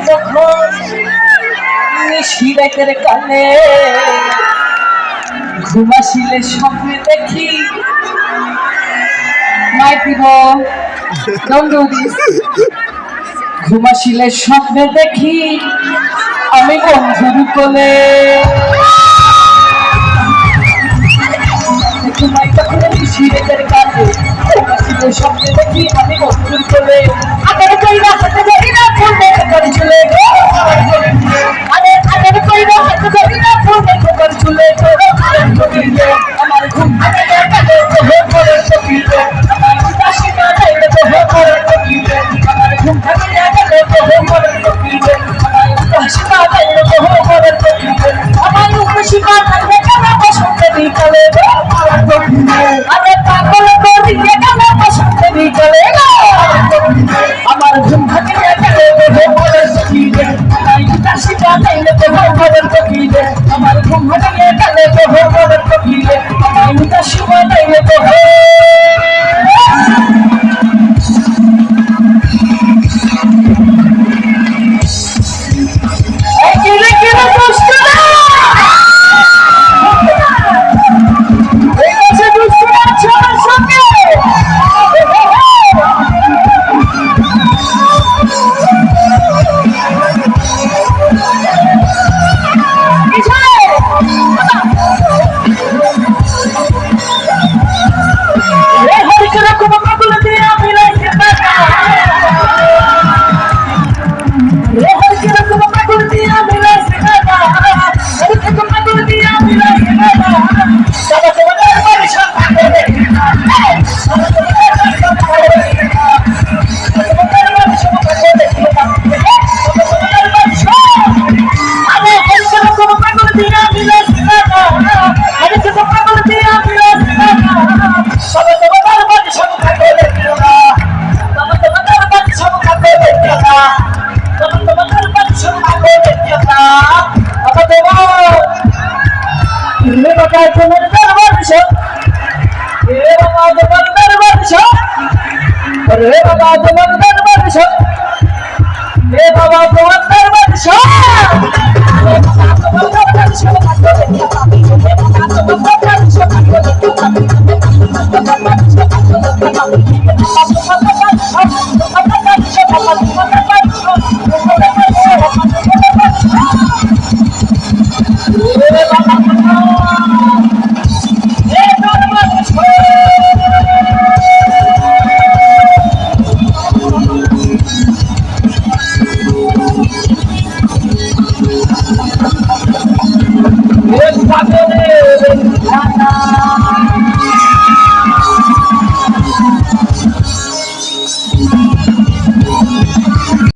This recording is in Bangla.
যখন নিশিরাতের কালে ঘুমাসিলে স্বপ্নে দেখি ঘুমাসিলে স্বপ্নে দেখি আমি বন্ধুর কোলে নিশিরাতের কালে ঘুমাসিলে স্বপ্নে দেখি আমি বন্ধুর কোলে আগে কইরা হাতে ধরি না ফোনে করে চলে গো আগে কইরা হাতে ধরি না ফোনে করে চলে গো আমার ঘুম ভাঙে গেলে তো করে চলে আমার উদাসী না যাইলে তো করে চলে আমার ঘুম ভাঙে গেলে তো করে চলে আমার উদাসী না যাইলে তো করে চলে আমার উদাসী না যাইলে কেন বসন্তে বিকালে গো আরে পাগল করি কেন বসন্তে বিকালে গো আমার ঘুম ভাঙে গেলে তো করে চলে আমার উদাসী না যাইলে তো করে চলে আমার ঘুম ভাঙে গেলে তো করে চলে আমার উদাসী না যাইলে তো रे बाबा तुम्हार दरबार छो रे बाबा तुम्हार दरबार छो रे बाबा तुम्हार दरबार छो रे बाबा तुम्हार दरबार छो